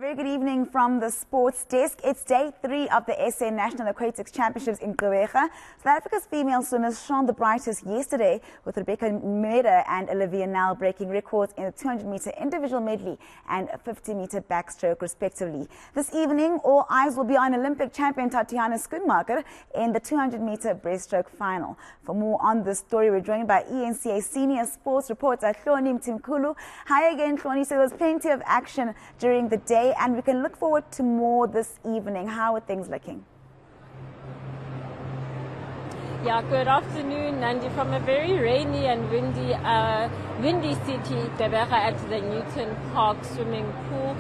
very good evening from the sports desk. It's day 3 of the SA National Aquatics Championships in Clos. South Africa's female swimmers shone the brightest yesterday, with Rebecca Mtimkulu and Olivia Nel breaking records in the 200-meter individual medley and 50-meter backstroke respectively. This evening, all eyes will be on Olympic champion Tatiana Schoonmaker in the 200-meter breaststroke final. For more on this story, we're joined by eNCA senior sports reporter Hloni Mtimkulu. Hi again, Hloni. So there was plenty of action during the day, and we can look forward to more this evening. How are things looking? Yeah, good afternoon, Nandi, from a very rainy and windy city, Durban, at the Newton Park swimming pool.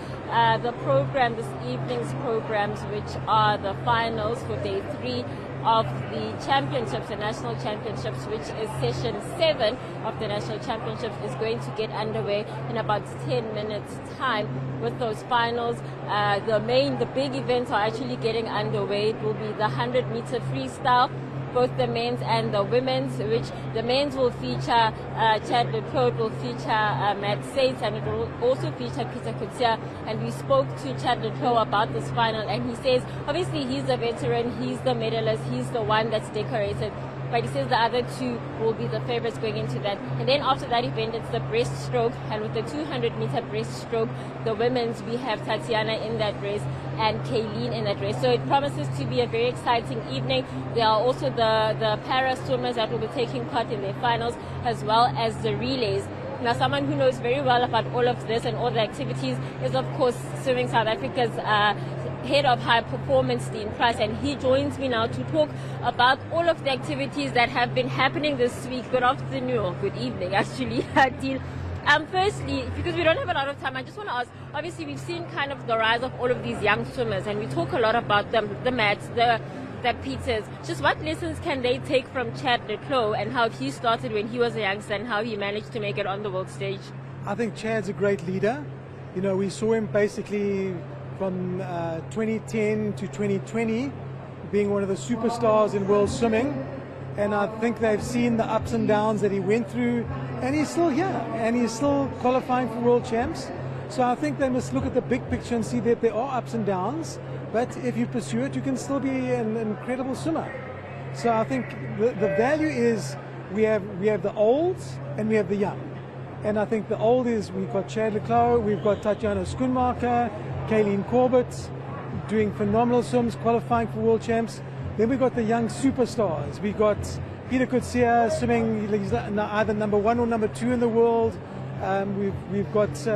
The program, this evening's programs, which are the finals for day 3 of the championships, the national championships, which is session 7 of the national championships, is going to get underway in about 10 minutes time with those finals. The big events are actually getting underway. It will be the 100-meter freestyle, both the men's and the women's, which the men's will feature Chad Leclerc, will feature Matt Saints, and it will also feature Peter Kutia. And we spoke to Chad Leclerc about this final, and he says obviously he's a veteran, he's the medalist, he's the one that's decorated, but he says the other two will be the favorites going into that. And then after that event, it's the breaststroke, and with the 200-meter breaststroke, the women's, we have Tatiana in that race and Kayleen in that race. So it promises to be a very exciting evening. There are also the para swimmers that will be taking part in their finals, as well as the relays. Now, someone who knows very well about all of this and all the activities is, of course, Swimming South Africa's head of high performance, Dean Price, and he joins me now to talk about all of the activities that have been happening this week. Good afternoon, or good evening, actually, Dean. Firstly, because we don't have a lot of time, I just want to ask, obviously we've seen kind of the rise of all of these young swimmers, and we talk a lot about them, the Mats, the Peters. Just what lessons can they take from Chad Leclerc and how he started when he was a youngster and how he managed to make it on the world stage? I think Chad's a great leader. You know, we saw him basically from 2010 to 2020 being one of the superstars in world swimming, and I think they've seen the ups and downs that he went through, and he's still here and he's still qualifying for world champs. So I think they must look at the big picture and see that there are ups and downs, but if you pursue it, you can still be an incredible swimmer. So I think the value is we have the olds and we have the young. And I think the old is, we've got Chad Leclerc, we've got Tatiana Schoonmaker, Kayleen Corbett doing phenomenal swims, qualifying for world champs. Then we've got the young superstars. We've got Peter Kutia swimming, he's either number 1 or number 2 in the world. We've got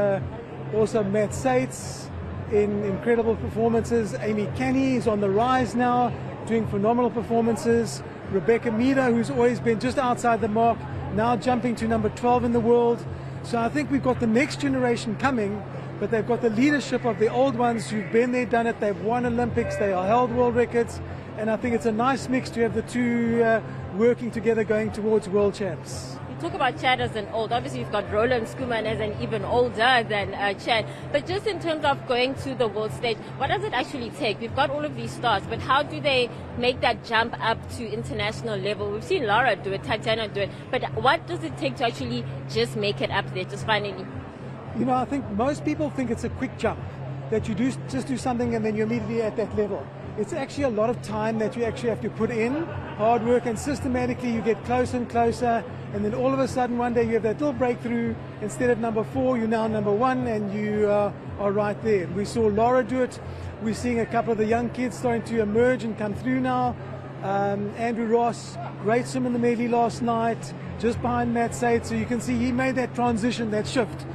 also Matt Saints in incredible performances. Amy Kenny is on the rise now, doing phenomenal performances. Rebecca Mtimkulu, who's always been just outside the mark, now jumping to number 12 in the world. So I think we've got the next generation coming, but they've got the leadership of the old ones who've been there, done it. They've won Olympics, they are held world records, and I think it's a nice mix to have the two working together going towards world champs. You talk about Chad as an old, obviously you've got Roland Schoeman as an even older than Chad, but just in terms of going to the world stage, what does it actually take? We've got all of these stars, but how do they make that jump up to international level? We've seen Laura do it, Tatiana do it, but what does it take to actually just make it up there, just finally? You know, I think most people think it's a quick jump, that you just do something and then you're immediately at that level. It's actually a lot of time that you actually have to put in, hard work, and systematically you get closer and closer, and then all of a sudden one day you have that little breakthrough. Instead of number 4, you're now number 1, and you are right there. We saw Laura do it. We're seeing a couple of the young kids starting to emerge and come through now. Andrew Ross, great swim in the medley last night, just behind Matt Saints. So you can see he made that transition, that shift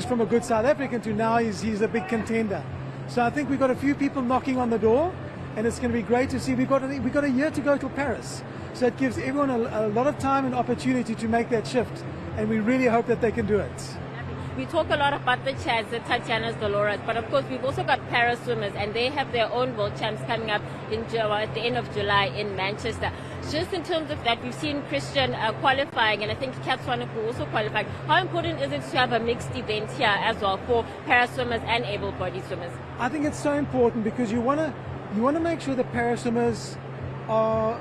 from a good South African to now he's a big contender. So I think we've got a few people knocking on the door, and it's going to be great to see. We've got a year to go till Paris, so it gives everyone a lot of time and opportunity to make that shift, and we really hope that they can do it. We talk a lot about the Chads, the Tatianas, the Lauras, but of course we've also got para swimmers, and they have their own world champs coming up at the end of July in Manchester. Just in terms of that, we've seen Christian qualifying, and I think Kat Swanepoel also qualifying. How important is it to have a mixed event here as well for para swimmers and able-bodied swimmers? I think it's so important because you want to make sure that para swimmers are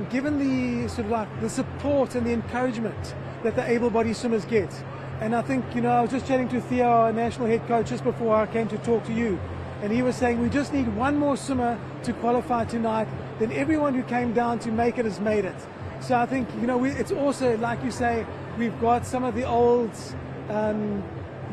given the sort of like the support and the encouragement that the able-bodied swimmers get. And I think, I was just chatting to Theo, our national head coach, just before I came to talk to you. and he was saying we just need one more swimmer to qualify tonight, then everyone who came down to make it has made it. So I think, you know, it's also, like you say, we've got some of the old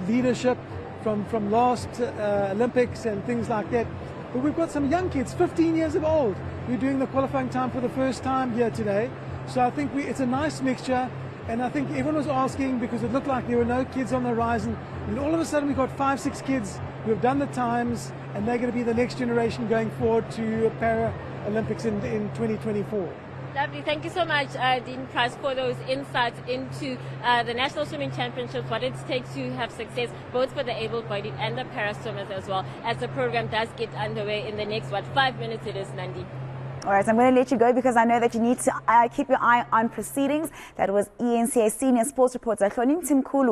leadership from last Olympics and things like that. But we've got some young kids, 15 years of old, who are doing the qualifying time for the first time here today. So I think it's a nice mixture. And I think everyone was asking because it looked like there were no kids on the horizon. And all of a sudden we got 5-6 kids who have done the times, and they're going to be the next generation going forward to Paralympics in 2024. Lovely. Thank you so much, Dean Price, for those insights into the National Swimming Championships, what it takes to have success, both for the able-bodied and the para-swimmers as well, as the program does get underway in the next, 5 minutes it is, Nandi. All right, so I'm going to let you go because I know that you need to keep your eye on proceedings. That was eNCA Senior Sports Reporter Hloni Mtimkulu.